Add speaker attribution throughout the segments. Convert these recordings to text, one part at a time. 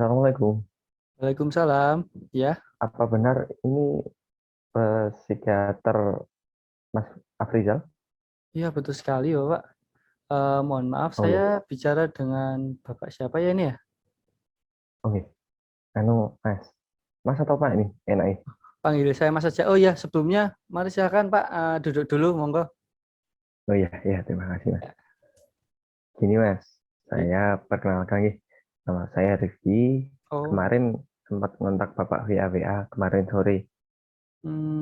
Speaker 1: Assalamualaikum.
Speaker 2: Waalaikumsalam. Ya,
Speaker 1: Apa benar ini psikiater Mas Afrizal?
Speaker 2: iya betul sekali, Bapak. Mohon maaf,
Speaker 1: Oh
Speaker 2: saya
Speaker 1: iya,
Speaker 2: bicara dengan Bapak siapa ya ini ya?
Speaker 1: oke. Anu Mas, Mas atau Pak ini? Enak ya?
Speaker 2: Panggil saya Mas saja. Oh ya, sebelumnya mari silakan Pak duduk dulu, monggo.
Speaker 1: Oh iya, iya terima kasih Mas.
Speaker 2: Ya,
Speaker 1: Gini Mas,
Speaker 2: ya.
Speaker 1: saya perkenalkan nih. Nama saya Rifki.
Speaker 2: Oh,
Speaker 1: Kemarin sempat ngontak Bapak via WA kemarin sore.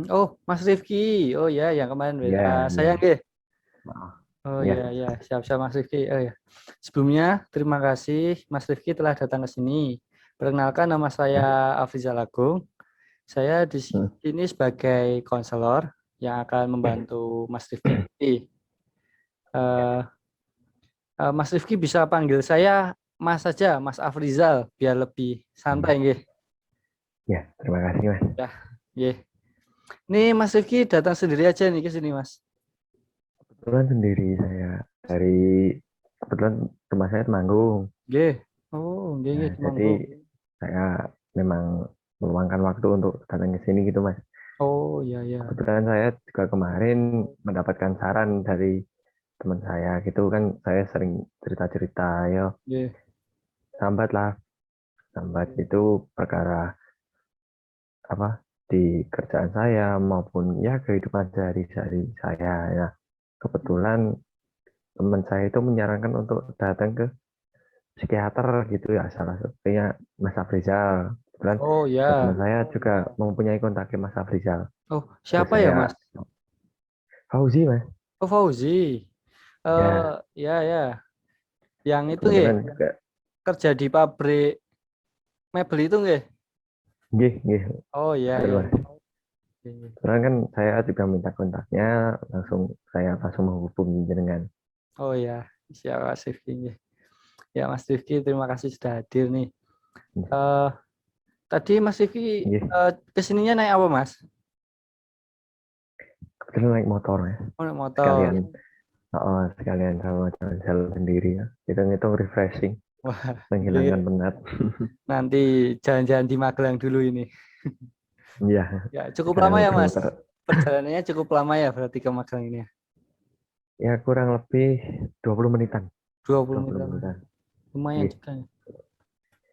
Speaker 2: oh Mas Rifki. Oh ya, yang kemarin
Speaker 1: Iya,
Speaker 2: saya
Speaker 1: iya.
Speaker 2: nggih.
Speaker 1: Maaf.
Speaker 2: Oh
Speaker 1: Iya,
Speaker 2: ya, ya, siap-siap Mas Rifki. Oh ya. Sebelumnya terima kasih Mas Rifki telah datang ke sini. Perkenalkan nama saya
Speaker 1: ya.
Speaker 2: Afrizal Agung. Saya di
Speaker 1: Hmm.
Speaker 2: sini sebagai konselor yang akan membantu Mas Rifki. Eh, Mas Rifki bisa panggil saya Mas saja, Mas Afrizal, biar lebih
Speaker 1: Iya,
Speaker 2: santai nggih.
Speaker 1: ya, terima kasih Mas.
Speaker 2: Ya, nggih. Nih Mas Rifki datang sendiri aja nih ke sini, Mas.
Speaker 1: Kebetulan sendiri saya dari kebetulan rumah saya Temanggung.
Speaker 2: Nggih. Oh, nggih
Speaker 1: Nah,
Speaker 2: nggih
Speaker 1: jadi
Speaker 2: Temanggung.
Speaker 1: saya memang meluangkan waktu untuk datang ke sini gitu Mas.
Speaker 2: Oh, iya iya.
Speaker 1: Kebetulan saya juga kemarin mendapatkan saran dari teman saya gitu kan, saya sering cerita-cerita, ya
Speaker 2: Nggih.
Speaker 1: sambat lah, sambat itu perkara apa di kerjaan saya maupun ya kehidupan sehari-hari saya. Ya kebetulan teman saya itu menyarankan untuk datang ke psikiater gitu ya, salah satunya Mas Afrizal. Kebetulan
Speaker 2: Oh,
Speaker 1: teman
Speaker 2: ya.
Speaker 1: saya juga mempunyai kontaknya Mas Afrizal.
Speaker 2: Oh,
Speaker 1: Terus
Speaker 2: siapa ya,
Speaker 1: saya
Speaker 2: Mas?
Speaker 1: Fauzi Mas.
Speaker 2: Oh, Fauzi.
Speaker 1: Ya
Speaker 2: Ya ya. Yang itu nggih,
Speaker 1: kebetulan juga
Speaker 2: kerja di pabrik mebel itu nggih.
Speaker 1: nggih nggih
Speaker 2: Oh, iya
Speaker 1: betul
Speaker 2: iya.
Speaker 1: Mas.
Speaker 2: Nggih.
Speaker 1: Kebetulan kan saya juga minta kontaknya, saya langsung menghubungi jenengan.
Speaker 2: Oh ya, siap Mas Rifki nggih. Ya, Mas Rifki, terima kasih sudah hadir nih. Eh, Tadi Mas Rifki
Speaker 1: Nggih,
Speaker 2: kesininya naik apa, Mas?
Speaker 1: kebetulan naik motor ya.
Speaker 2: Oh, naik
Speaker 1: Sekalian,
Speaker 2: motor.
Speaker 1: sekalian sama jalan-jalan sendiri ya. Hitung-hitung refreshing,
Speaker 2: Wah,
Speaker 1: menghilangkan
Speaker 2: ini
Speaker 1: penat.
Speaker 2: nanti jalan-jalan di Magelang dulu ini.
Speaker 1: Iya,
Speaker 2: Ya, cukup lama
Speaker 1: sekalian
Speaker 2: ya, Mas.
Speaker 1: muter-muter.
Speaker 2: Perjalanannya cukup lama ya berarti ke Magelang ini ya.
Speaker 1: Ya kurang lebih 20 menitan.
Speaker 2: 20
Speaker 1: 20
Speaker 2: menit lama.
Speaker 1: menitan.
Speaker 2: Lumayan
Speaker 1: Nggih,
Speaker 2: juga.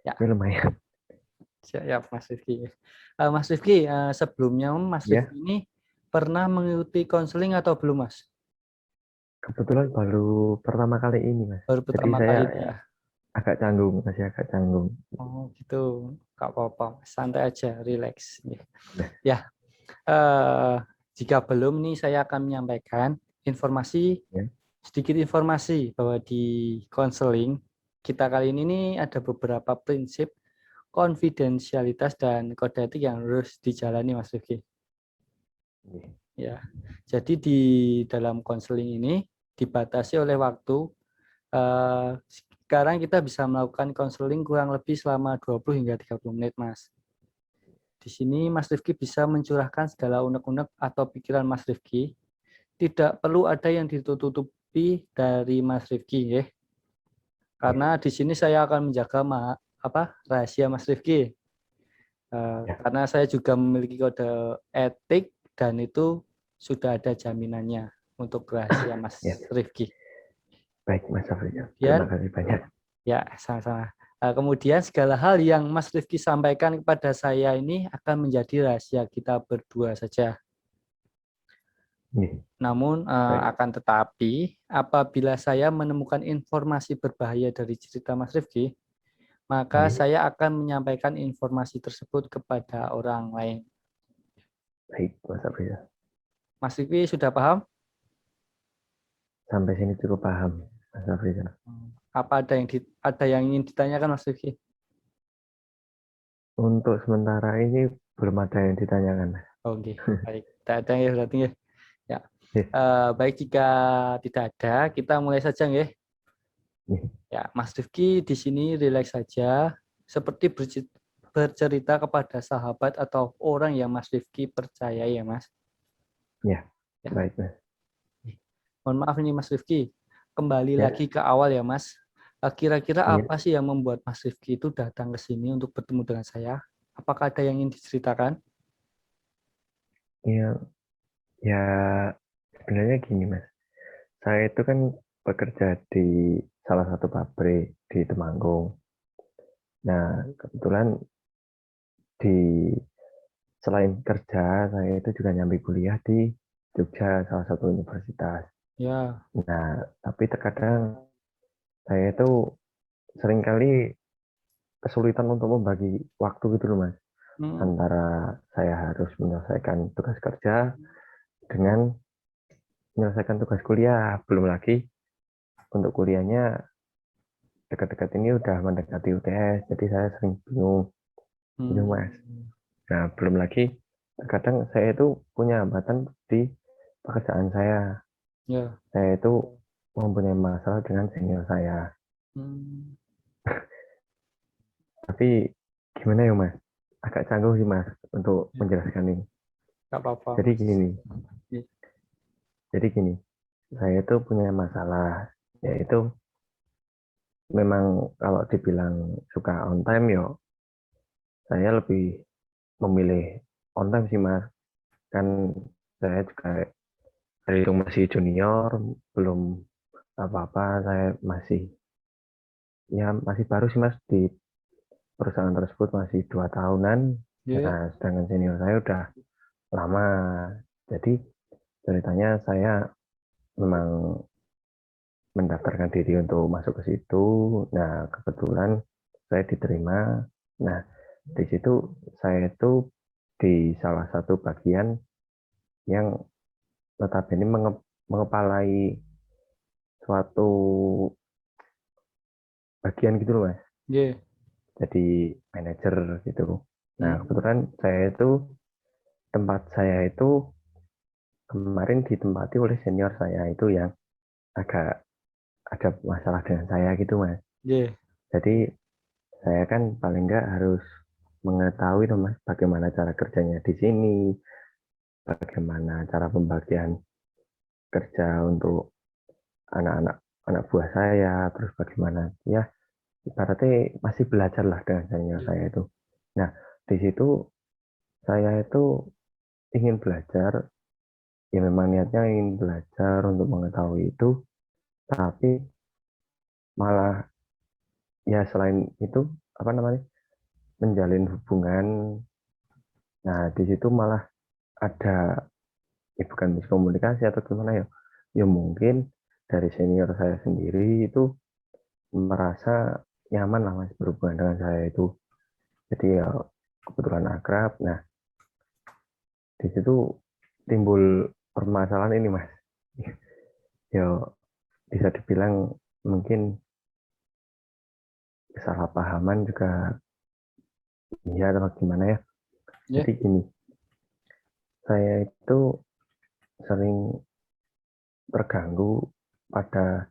Speaker 2: Ya,
Speaker 1: ini lumayan.
Speaker 2: siap Mas Rifki. Mas Rifki, sebelumnya Mas
Speaker 1: Ya,
Speaker 2: Rifki ini pernah mengikuti konseling atau belum, Mas?
Speaker 1: kebetulan baru pertama kali ini, Mas.
Speaker 2: Baru
Speaker 1: Jadi
Speaker 2: pertama
Speaker 1: saya
Speaker 2: kali ini ya.
Speaker 1: agak canggung, masih agak canggung.
Speaker 2: Oh, gitu. Gak apa-apa, santai aja, relax.
Speaker 1: Nah,
Speaker 2: Ya, eh, jika belum nih saya akan menyampaikan informasi,
Speaker 1: ya,
Speaker 2: sedikit informasi bahwa di konseling kita kali ini nih ada beberapa prinsip konfidensialitas dan kode etik yang harus dijalani, Mas Rifki.
Speaker 1: nggih.
Speaker 2: Ya, jadi di dalam konseling ini dibatasi oleh waktu. Sekarang kita bisa melakukan konseling kurang lebih selama 20 hingga 30 menit, Mas. Di sini Mas Rifki bisa mencurahkan segala unek-unek atau pikiran Mas Rifki. Tidak perlu ada yang ditutupi dari Mas Rifki, ya.
Speaker 1: Nggih.
Speaker 2: Karena di sini saya akan menjaga rahasia Mas Rifki.
Speaker 1: Ya,
Speaker 2: Karena saya juga memiliki kode etik dan itu sudah ada jaminannya untuk rahasia Mas
Speaker 1: ya.
Speaker 2: Rifki.
Speaker 1: Baik, Mas Afri. Terima
Speaker 2: Kemudian,
Speaker 1: kasih banyak.
Speaker 2: ya sama-sama. Kemudian segala hal yang Mas Rifki sampaikan kepada saya ini akan menjadi rahasia kita berdua saja.
Speaker 1: Nggih.
Speaker 2: Namun
Speaker 1: Baik.
Speaker 2: akan tetapi apabila saya menemukan informasi berbahaya dari cerita Mas Rifki, maka
Speaker 1: Nggih.
Speaker 2: saya akan menyampaikan informasi tersebut kepada orang lain.
Speaker 1: Baik, Mas Afri.
Speaker 2: Mas Rifki sudah paham?
Speaker 1: Sampai sini cukup paham, Mas Afri.
Speaker 2: Apa ada yang ingin ditanyakan Mas Rifki?
Speaker 1: Untuk sementara ini belum ada yang ditanyakan.
Speaker 2: Oke, baik. Tidak ada ya berarti ya. Ya.
Speaker 1: Nggih.
Speaker 2: Baik jika tidak ada, kita mulai saja ya.
Speaker 1: Nggih.
Speaker 2: Ya, Mas Rifki di sini rileks saja, seperti bercerita kepada sahabat atau orang yang Mas Rifki percaya ya Mas.
Speaker 1: Ya,
Speaker 2: Ya.
Speaker 1: baik, Mas.
Speaker 2: Mohon maaf nih Mas Rifki, kembali
Speaker 1: Ya,
Speaker 2: lagi ke awal ya Mas. Kira-kira
Speaker 1: Iya,
Speaker 2: apa sih yang membuat Mas Rifki itu datang ke sini untuk bertemu dengan saya? Apakah ada yang ingin diceritakan?
Speaker 1: iya, ya sebenarnya gini Mas. Saya itu kan bekerja di salah satu pabrik di Temanggung. Nah, kebetulan di selain kerja, saya itu juga nyambi kuliah di Jogja, salah satu universitas.
Speaker 2: Ya,
Speaker 1: Nah, tapi terkadang saya itu seringkali kesulitan untuk membagi waktu gitu loh Mas.
Speaker 2: hmm,
Speaker 1: Antara saya harus menyelesaikan tugas kerja dengan menyelesaikan tugas kuliah. Belum lagi untuk kuliahnya dekat-dekat ini udah mendekati UTS, jadi saya sering bingung gitu Mas.
Speaker 2: hmm,
Speaker 1: Nah, belum lagi terkadang saya itu punya hambatan di pekerjaan saya.
Speaker 2: ya,
Speaker 1: Saya itu mempunyai masalah dengan senior saya.
Speaker 2: hmm,
Speaker 1: Tapi gimana ya Mas? Agak canggung sih Mas untuk
Speaker 2: ya,
Speaker 1: menjelaskan ini.
Speaker 2: nggak apa-apa,
Speaker 1: Jadi
Speaker 2: Mas.
Speaker 1: gini,
Speaker 2: Ya,
Speaker 1: jadi gini, saya itu punya masalah, yaitu memang kalau dibilang suka on time yo, saya lebih memilih on time sih Mas. Kan saya juga terhitung masih junior, belum apa-apa, saya masih ya masih baru sih Mas di perusahaan tersebut masih 2 tahunan.
Speaker 2: ya,
Speaker 1: Nah, sedangkan senior saya udah lama. Jadi ceritanya saya memang mendaftarkan diri untuk masuk ke situ. Nah, kebetulan saya diterima. Nah, di situ saya itu di salah satu bagian yang notabene mengepalai suatu bagian gitu loh Mas.
Speaker 2: ya,
Speaker 1: Jadi manajer gitu. Nah,
Speaker 2: hmm,
Speaker 1: kebetulan tempat saya itu kemarin ditempati oleh senior saya itu yang agak ada masalah dengan saya gitu Mas.
Speaker 2: ya,
Speaker 1: Jadi saya kan paling nggak harus mengetahui tuh Mas bagaimana cara kerjanya di sini, bagaimana cara pembagian kerja untuk anak-anak anak buah saya, terus bagaimana ya ibaratnya masih belajar lah dengan senior
Speaker 2: ya,
Speaker 1: saya itu. Nah, di situ saya itu ingin belajar, ya memang niatnya ingin belajar untuk mengetahui itu, tapi malah ya selain itu apa namanya menjalin hubungan. Nah, di situ malah ada ya bukan miskomunikasi atau gimana ya. Ya mungkin dari senior saya sendiri itu merasa nyaman lah Mas berhubungan dengan saya itu. Jadi ya kebetulan akrab. Nah, di situ timbul permasalahan ini Mas. Ya bisa dibilang mungkin kesalahpahaman juga iya atau gimana ya.
Speaker 2: ya,
Speaker 1: Jadi gini, saya itu sering terganggu pada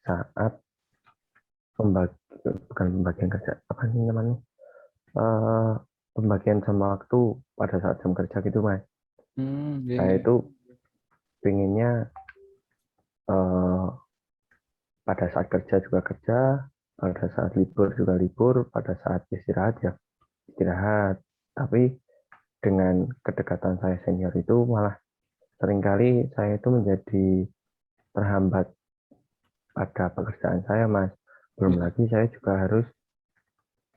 Speaker 1: saat pembagi, bukan pembagian kerja, apa sih namanya? Eh, Pembagian sama waktu pada saat jam kerja gitu Mas.
Speaker 2: ya,
Speaker 1: Saya
Speaker 2: ya,
Speaker 1: itu pinginnya eh, pada saat kerja juga kerja, pada saat libur juga libur, pada saat istirahat ya istirahat. Tapi dengan kedekatan saya senior itu malah seringkali saya itu menjadi terhambat pada pekerjaan saya Mas. Belum
Speaker 2: ya,
Speaker 1: lagi saya juga harus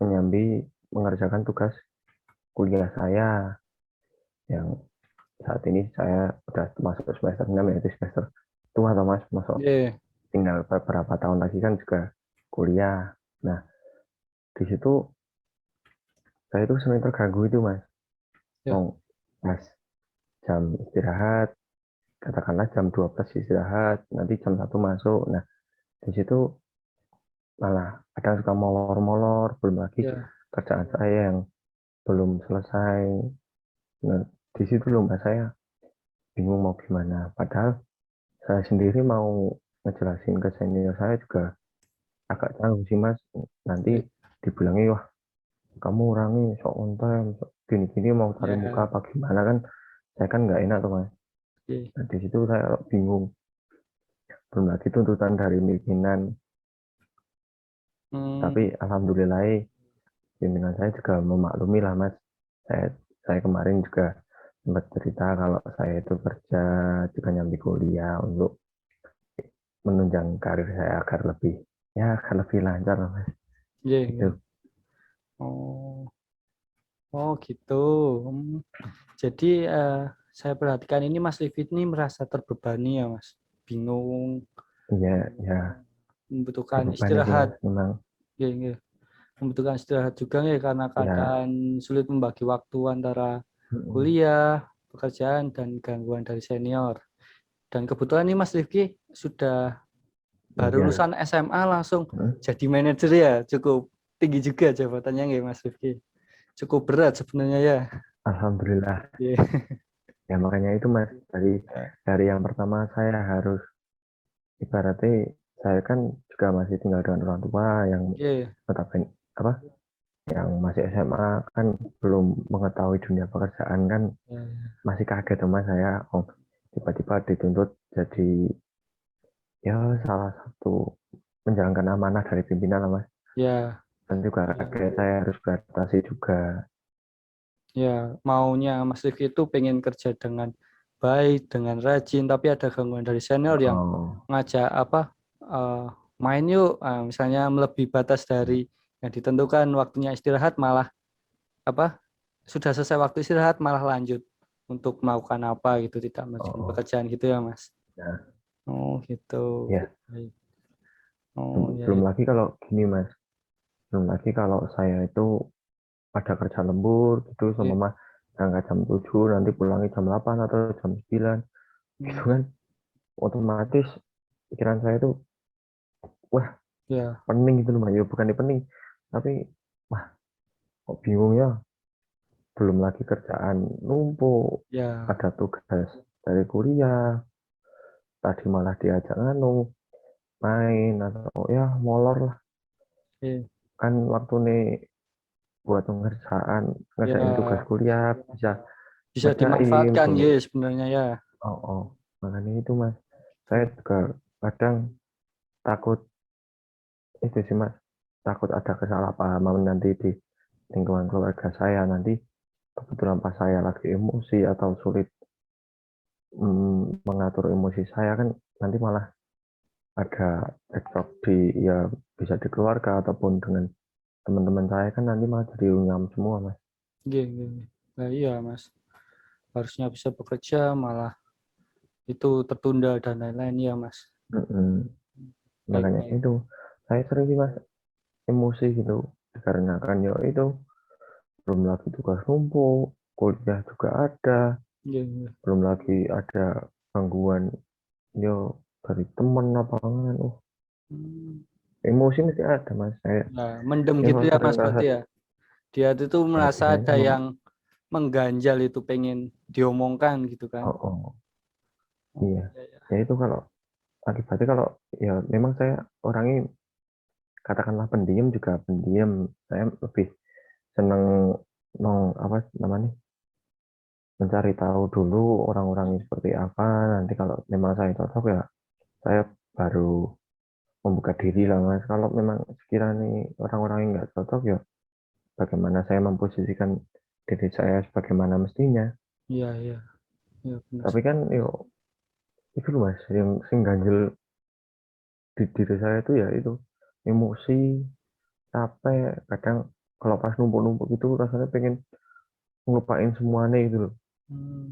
Speaker 1: menyambi mengerjakan tugas kuliah saya yang saat ini saya udah masuk ke semester 6 yaitu semester tua atau Mas, masuk
Speaker 2: ya,
Speaker 1: tinggal beberapa tahun lagi kan juga kuliah. Nah, di situ saya itu sering terganggu itu Mas.
Speaker 2: ya,
Speaker 1: Mau Mas jam istirahat, katakanlah jam 12 istirahat, nanti jam 1 masuk. Nah, di situ malah kadang suka molor-molor, belum lagi
Speaker 2: ya,
Speaker 1: kerjaan saya yang belum selesai. Nah, di situ loh Mas saya bingung mau gimana. Padahal saya sendiri mau ngejelasin ke senior saya juga agak canggung sih Mas. Nanti
Speaker 2: ya,
Speaker 1: dibilangnya wah kamu orangnya sok on time, sok gini-gini mau cari muka
Speaker 2: ya,
Speaker 1: apa gimana kan. Saya kan nggak enak tuh Mas.
Speaker 2: ya,
Speaker 1: Nah, di situ saya bingung. Belum lagi tuntutan dari pimpinan Tapi alhamdulillah pimpinan saya juga memaklumi lah Mas. Saya kemarin juga sempat cerita kalau saya itu kerja juga nyambi kuliah untuk menunjang karir saya agar lebih lancar lah Mas.
Speaker 2: Iya, iya.
Speaker 1: Itu.
Speaker 2: Oh, oh gitu. Hmm. Jadi saya perhatikan ini Mas Livi ini merasa terbebani ya Mas. Bingung,
Speaker 1: Iya, ya
Speaker 2: membutuhkan
Speaker 1: terbebani sih Mas
Speaker 2: istirahat.
Speaker 1: memang.
Speaker 2: Iya, iya. Membutuhkan istirahat juga ya karena
Speaker 1: Ya,
Speaker 2: keadaan sulit membagi waktu antara
Speaker 1: mm,
Speaker 2: kuliah, pekerjaan, dan gangguan dari senior. Dan kebetulan nih Mas Rifki sudah baru
Speaker 1: ya,
Speaker 2: lulusan SMA langsung
Speaker 1: mm,
Speaker 2: jadi manajer ya, cukup tinggi juga jabatannya nggak Mas Rifki. Cukup berat sebenarnya ya.
Speaker 1: alhamdulillah.
Speaker 2: Iya,
Speaker 1: Ya makanya itu Mas dari yang pertama saya harus ibaratnya saya kan juga masih tinggal dengan orang tua yang
Speaker 2: iya,
Speaker 1: notabene apa yang masih SMA kan belum mengetahui dunia pekerjaan kan
Speaker 2: iya,
Speaker 1: masih kaget sama saya tiba-tiba dituntut jadi ya salah satu menjalankan amanah dari pimpinan lah Mas
Speaker 2: ya,
Speaker 1: dan juga kaget saya harus beradaptasi juga.
Speaker 2: ya. Maunya Mas Rifki itu pengen kerja dengan baik, dengan rajin, tapi ada gangguan dari senior yang
Speaker 1: Oh
Speaker 2: ngajak apa main yuk, misalnya melebihi batas dari yang ditentukan waktunya istirahat malah apa sudah selesai waktu istirahat malah lanjut untuk melakukan apa gitu, tidak
Speaker 1: oh,
Speaker 2: melanjutkan
Speaker 1: oh.
Speaker 2: pekerjaan gitu ya Mas.
Speaker 1: Nah
Speaker 2: Oh gitu.
Speaker 1: ya
Speaker 2: Baik. Oh ya,
Speaker 1: belum
Speaker 2: ya.
Speaker 1: lagi kalau gini Mas belum lagi kalau saya itu ada kerja lembur gitu sama
Speaker 2: Iya.
Speaker 1: mama berangkat jam 7 nanti pulangnya jam 8 atau jam 9 gitu
Speaker 2: Hmm,
Speaker 1: kan otomatis pikiran saya tuh wah
Speaker 2: ya,
Speaker 1: pening gitu loh Mas. Ya bukan pening tapi wah kok bingung ya belum lagi kerjaan numpuk
Speaker 2: ya,
Speaker 1: ada tugas dari kuliah tadi malah diajak nganu main atau ya molor lah
Speaker 2: iya.
Speaker 1: kan waktu nih buat ngerjain tugas
Speaker 2: Ya,
Speaker 1: kuliah bisa
Speaker 2: bisa
Speaker 1: ngerjain
Speaker 2: dimanfaatkan
Speaker 1: belum
Speaker 2: ya sebenarnya ya.
Speaker 1: oh makanya itu Mas saya juga kadang takut itu sih Mas takut ada kesalahpahaman nanti di lingkungan keluarga saya nanti kebetulan pas saya lagi emosi atau sulit mengatur emosi saya kan nanti malah ada backdrop di ya bisa di keluarga ataupun dengan teman-teman saya kan nanti malah jadi runyam semua Mas.
Speaker 2: Iya, iya, iya. Nah, iya Mas, harusnya bisa bekerja malah itu tertunda dan lain-lain ya Mas.
Speaker 1: Mm-mm.
Speaker 2: Baik,
Speaker 1: Makanya
Speaker 2: baik.
Speaker 1: itu saya sering sih Mas emosi gitu dikarenakan ya itu belum lagi tugas numpuk kuliah juga ada
Speaker 2: Iya, iya.
Speaker 1: belum lagi ada gangguan yo dari teman apa kan
Speaker 2: Hmm.
Speaker 1: emosi mesti ada Mas saya
Speaker 2: Nah, mendem
Speaker 1: ya
Speaker 2: gitu
Speaker 1: kalau
Speaker 2: ya
Speaker 1: sering
Speaker 2: Mas
Speaker 1: rasa
Speaker 2: berarti ya. Dia itu
Speaker 1: ya
Speaker 2: merasa
Speaker 1: biasanya
Speaker 2: ada yang mengganjal itu pengen diomongkan gitu kan.
Speaker 1: oh
Speaker 2: Oh,
Speaker 1: iya
Speaker 2: iya, iya.
Speaker 1: ya itu kalau akibatnya kalau ya memang saya orangnya katakanlah pendiam juga pendiam saya lebih seneng apa namanya mencari tahu dulu orang-orangnya seperti apa nanti kalau memang saya cocok ya saya baru membuka diri lah Mas kalau memang sekiranya orang-orang yang nggak cocok ya bagaimana saya memposisikan diri saya sebagaimana mestinya
Speaker 2: Iya, iya. Iya, benar
Speaker 1: tapi kan
Speaker 2: sekali.
Speaker 1: yo itu loh Mas yang sing ganjel di diri saya itu ya itu emosi capek kadang kalau pas numpuk-numpuk itu rasanya pengen ngelupain semuanya itu loh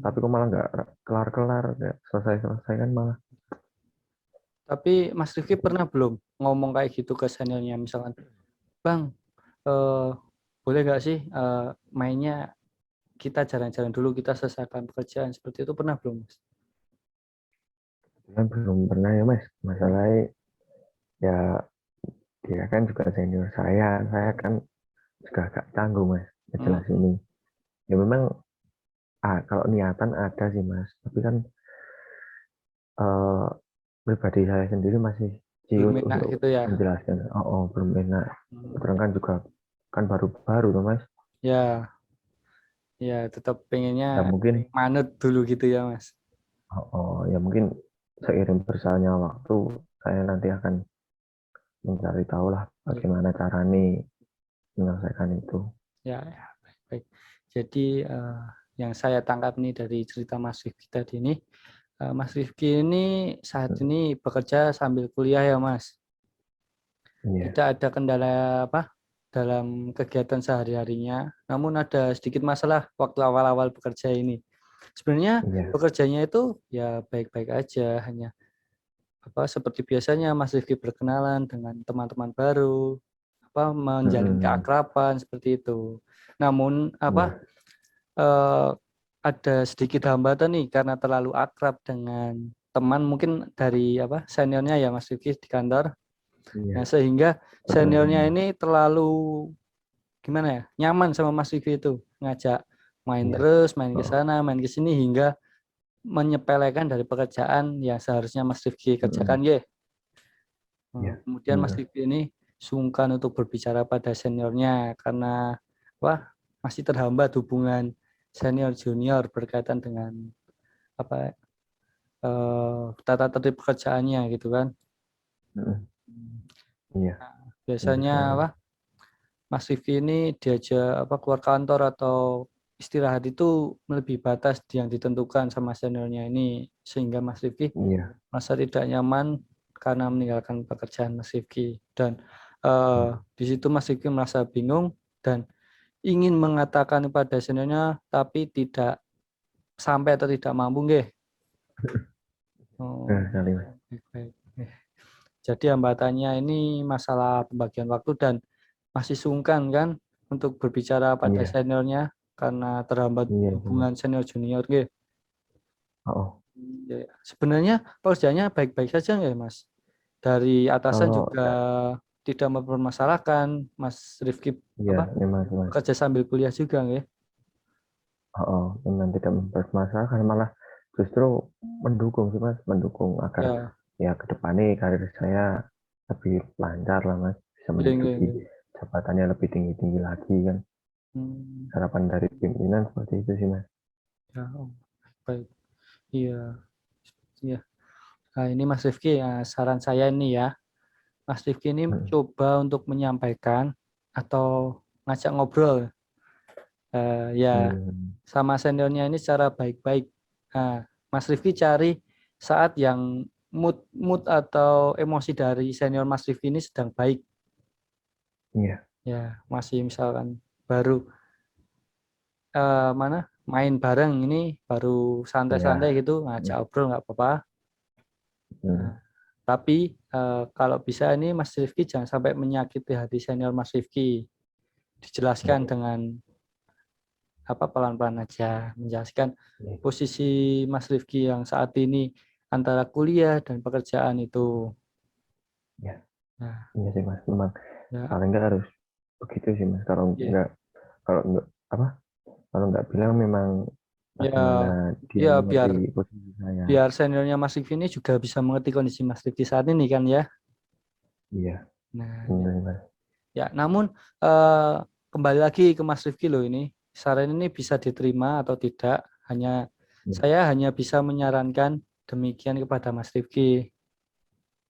Speaker 1: tapi
Speaker 2: Hmm.
Speaker 1: kok malah nggak kelar-kelar nggak selesai-selesai kan malah
Speaker 2: Tapi Mas Rifki pernah belum ngomong kayak gitu ke seniornya misalkan, Bang, eh, boleh nggak sih mainnya kita jalan-jalan dulu, kita selesaikan pekerjaan seperti itu pernah belum, Mas?
Speaker 1: kan belum pernah ya Mas
Speaker 2: Hmm.
Speaker 1: masalahnya ya dia kan juga senior saya kan juga agak tanggung Mas
Speaker 2: Hmm.
Speaker 1: jelas ini ya memang kalau niatan ada sih Mas tapi kan eh, pribadi saya sendiri masih
Speaker 2: Belum
Speaker 1: ciut
Speaker 2: enak
Speaker 1: untuk
Speaker 2: gitu ya.
Speaker 1: menjelaskan belum enak
Speaker 2: Hmm.
Speaker 1: terus kan juga kan baru-baru tuh Mas
Speaker 2: Ya, ya tetap pengennya
Speaker 1: ya mungkin
Speaker 2: manut dulu gitu ya, Mas.
Speaker 1: ya mungkin seiring berjalannya waktu saya nanti akan mencari tahu lah bagaimana cara nih menyelesaikan itu.
Speaker 2: Ya, baik. Jadi yang saya tangkap nih dari cerita Mas Rifki tadi ini, Mas Rifki ini saat ini bekerja sambil kuliah ya Mas.
Speaker 1: Iya,
Speaker 2: Tidak ada kendala apa dalam kegiatan sehari-harinya, namun ada sedikit masalah waktu awal-awal bekerja ini. Sebenarnya
Speaker 1: iya,
Speaker 2: bekerjanya itu ya baik-baik aja, hanya apa seperti biasanya Mas Rifki berkenalan dengan teman-teman baru, apa menjalin keakraban seperti itu. Namun apa
Speaker 1: iya,
Speaker 2: ada sedikit hambatan nih karena terlalu akrab dengan teman mungkin dari apa seniornya ya Mas Rifki di kantor.
Speaker 1: iya,
Speaker 2: Nah, sehingga
Speaker 1: betul.
Speaker 2: seniornya ini terlalu gimana ya? Nyaman sama Mas Rifki itu, ngajak main
Speaker 1: Iya,
Speaker 2: terus, main ke
Speaker 1: oh,
Speaker 2: sana, main ke sini hingga menyepelekan dari pekerjaan yang seharusnya Mas Rifki kerjakan ya.
Speaker 1: iya,
Speaker 2: Kemudian Mas
Speaker 1: benar.
Speaker 2: Rifki ini sungkan untuk berbicara pada seniornya karena wah masih terhambat hubungan senior junior berkaitan dengan apa tata tertib pekerjaannya gitu kan.
Speaker 1: Iya, benar
Speaker 2: Biasanya
Speaker 1: sekali.
Speaker 2: apa Mas Rifki ini diajak apa keluar kantor atau istirahat itu melebihi batas yang ditentukan sama seniornya ini sehingga Mas Rifki
Speaker 1: Iya,
Speaker 2: merasa tidak nyaman karena meninggalkan pekerjaan Mas Rifki dan di situ Mas Rifki merasa bingung dan ingin mengatakan kepada seniornya tapi tidak sampai atau tidak mampu nggih.
Speaker 1: benar
Speaker 2: Oh,
Speaker 1: sekali, Mas.
Speaker 2: baik. Jadi hambatannya ini masalah pembagian waktu dan masih sungkan kan untuk berbicara pada
Speaker 1: Iya,
Speaker 2: seniornya karena terhambat
Speaker 1: iya, benar.
Speaker 2: hubungan senior junior gitu.
Speaker 1: Oh,
Speaker 2: Ya, sebenarnya pekerjaannya baik-baik saja nggak Mas? Dari atasan
Speaker 1: kalau
Speaker 2: juga tidak mempermasalahkan Mas Rifki
Speaker 1: iya,
Speaker 2: apa
Speaker 1: memang sih, Mas.
Speaker 2: bekerja sambil kuliah juga nggak?
Speaker 1: Memang tidak mempermasalahkan, malah justru mendukung sih, Mas, mendukung agar
Speaker 2: Ya,
Speaker 1: ya ke depannya karir saya lebih lancar lah, Mas, bisa
Speaker 2: iya, iya,
Speaker 1: menduduki
Speaker 2: iya.
Speaker 1: jabatannya lebih tinggi-tinggi lagi kan.
Speaker 2: Hmm,
Speaker 1: Harapan dari pimpinan seperti itu sih, Mas.
Speaker 2: ya, oh, baik. Iya, iya. Nah, ini Mas Rifki ya, saran saya ini ya. Mas Rifki ini
Speaker 1: Hmm.
Speaker 2: coba untuk menyampaikan atau ngajak ngobrol ya
Speaker 1: Hmm.
Speaker 2: sama seniornya ini secara baik-baik. Nah, Mas Rifki cari saat yang mood atau emosi dari senior Mas Rifki ini sedang baik.
Speaker 1: Iya,
Speaker 2: Ya, masih misalkan baru mana main bareng ini baru santai-santai
Speaker 1: iya.
Speaker 2: gitu ngajak ngobrol nggak apa-apa.
Speaker 1: Hmm.
Speaker 2: Nah, tapi kalau bisa ini Mas Rifki jangan sampai menyakiti hati senior Mas Rifki.
Speaker 1: Iya,
Speaker 2: Dijelaskan dengan apa pelan-pelan aja, menjelaskan
Speaker 1: iya,
Speaker 2: posisi Mas Rifki yang saat ini antara kuliah dan pekerjaan itu.
Speaker 1: iya.
Speaker 2: Nah,
Speaker 1: Iya sih, Mas, memang
Speaker 2: ya,
Speaker 1: paling nggak harus begitu sih, Mas.
Speaker 2: ya,
Speaker 1: Kalau nggak apa, kalau nggak bilang memang
Speaker 2: ya,
Speaker 1: bagaimana dia
Speaker 2: ya
Speaker 1: mengerti
Speaker 2: biar
Speaker 1: posisi saya.
Speaker 2: biar seniornya Mas Rifki ini juga bisa mengerti kondisi Mas Rifki saat ini kan ya.
Speaker 1: Iya,
Speaker 2: Nah, ya,
Speaker 1: benar, Mas.
Speaker 2: ya, namun eh, kembali lagi ke Mas Rifki loh ini. Saran ini bisa diterima atau tidak,
Speaker 1: Iya,
Speaker 2: saya hanya bisa menyarankan demikian kepada Mas Rifki.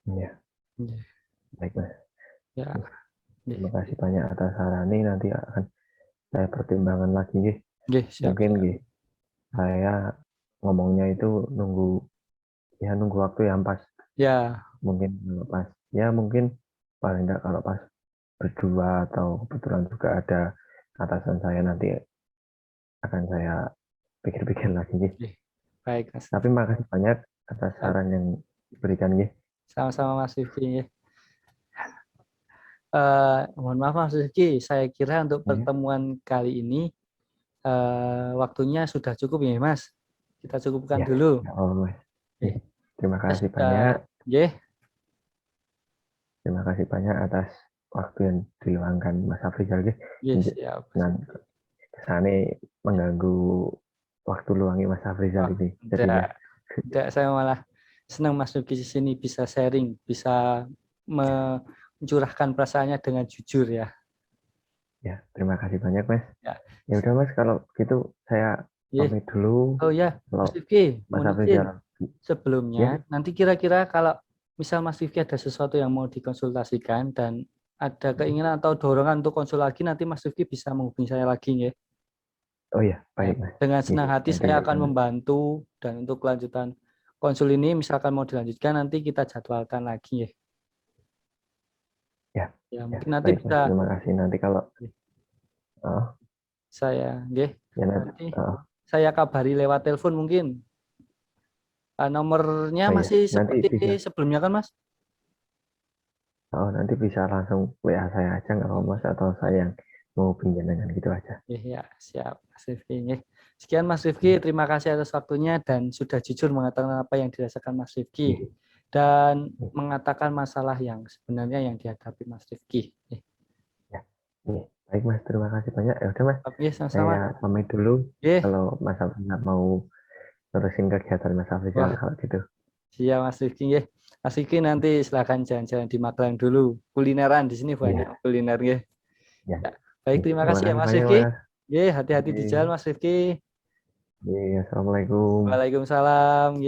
Speaker 1: iya,
Speaker 2: Ya,
Speaker 1: baik, Mas.
Speaker 2: ya, ya,
Speaker 1: Terima kasih banyak atas sarannya. Nanti akan saya pertimbangkan lagi, nggih.
Speaker 2: ya, siap,
Speaker 1: Mungkin
Speaker 2: siap.
Speaker 1: nggih, saya ngomongnya itu nunggu waktu yang pas.
Speaker 2: Ya,
Speaker 1: Mungkin kalau pas, ya mungkin paling enggak kalau pas berdua atau kebetulan juga ada atasan saya, nanti akan saya pikir-pikir lagi, nggih.
Speaker 2: oke. Baik, Mas
Speaker 1: Tapi
Speaker 2: Rifki.
Speaker 1: makasih banyak atas
Speaker 2: Siap.
Speaker 1: saran yang diberikan, nggih.
Speaker 2: Sama-sama Mas Rifki. Ya. Mohon maaf Mas Rifki, saya kira untuk
Speaker 1: Ya,
Speaker 2: pertemuan kali ini waktunya sudah cukup ya Mas. Kita cukupkan
Speaker 1: ya,
Speaker 2: dulu.
Speaker 1: ya Allah, Mas.
Speaker 2: Oke.
Speaker 1: Nih, terima
Speaker 2: Kita
Speaker 1: kasih
Speaker 2: sudah,
Speaker 1: banyak.
Speaker 2: ya,
Speaker 1: Terima kasih banyak atas waktu yang diluangkan Mas Afrizal, nggih.
Speaker 2: ya, siap.
Speaker 1: Dengan kesane mengganggu waktu luangnya Mas Afrizal
Speaker 2: Wah,
Speaker 1: ini
Speaker 2: tidak,
Speaker 1: jadinya.
Speaker 2: tidak, saya malah senang Mas Rifki di sini bisa sharing, bisa mencurahkan perasaannya dengan jujur ya.
Speaker 1: Ya, terima kasih banyak, Mas.
Speaker 2: Ya,
Speaker 1: Ya udah, Mas, kalau gitu saya
Speaker 2: ya.
Speaker 1: pamit dulu.
Speaker 2: Oh ya,
Speaker 1: Kalau
Speaker 2: Mas Rifki,
Speaker 1: Mas
Speaker 2: mohon izin
Speaker 1: Afrizal, ya,
Speaker 2: sebelumnya, nanti kira-kira kalau misal Mas Rifki ada sesuatu yang mau dikonsultasikan dan ada keinginan atau dorongan untuk konsul lagi, nanti Mas Rifki bisa menghubungi saya lagi ya.
Speaker 1: Oh iya,
Speaker 2: Ya,
Speaker 1: baik Mas.
Speaker 2: dengan
Speaker 1: Iya,
Speaker 2: senang hati
Speaker 1: nanti
Speaker 2: saya akan membantu, dan untuk kelanjutan konsul ini misalkan mau dilanjutkan nanti kita jadwalkan lagi ya.
Speaker 1: ya,
Speaker 2: Ya,
Speaker 1: ya,
Speaker 2: mungkin nanti
Speaker 1: baik Mas.
Speaker 2: bisa
Speaker 1: Terima kasih. Nanti kalau
Speaker 2: saya
Speaker 1: ya
Speaker 2: nanti saya kabari lewat telepon mungkin. Nomornya
Speaker 1: oh iya,
Speaker 2: masih
Speaker 1: nanti
Speaker 2: seperti
Speaker 1: bisa.
Speaker 2: sebelumnya kan Mas?
Speaker 1: Oh, nanti bisa langsung WA saya aja nggak apa Mas, atau saya yang mau pinjam gitu aja.
Speaker 2: Ya, siap Mas Rifki. Sekian Mas Rifki, terima kasih atas waktunya dan sudah jujur mengatakan apa yang dirasakan Mas Rifki
Speaker 1: Iya,
Speaker 2: dan
Speaker 1: iya,
Speaker 2: mengatakan masalah yang sebenarnya yang dihadapi Mas Rifki.
Speaker 1: ya. Iya. Baik Mas, terima kasih banyak. Ya udah Mas,
Speaker 2: Oke, sama-sama.
Speaker 1: saya pamit dulu.
Speaker 2: Oke,
Speaker 1: Kalau Mas Afrizal nggak mau terusin kegiatan Mas Afrizal
Speaker 2: wah,
Speaker 1: kalau gitu.
Speaker 2: siap Mas Rifki. Mas Rifki nanti silakan jalan-jalan di Magelang dulu. Kulineran di sini banyak
Speaker 1: Iya,
Speaker 2: kuliner ya.
Speaker 1: ya.
Speaker 2: Ya. Baik, terima
Speaker 1: Terima
Speaker 2: kasih ya
Speaker 1: kasih
Speaker 2: Mas
Speaker 1: banyak
Speaker 2: Rifki.
Speaker 1: Mas.
Speaker 2: Hati-hati di jalan
Speaker 1: Iya,
Speaker 2: Mas Rifki.
Speaker 1: iya, assalamualaikum.
Speaker 2: Waalaikumsalam.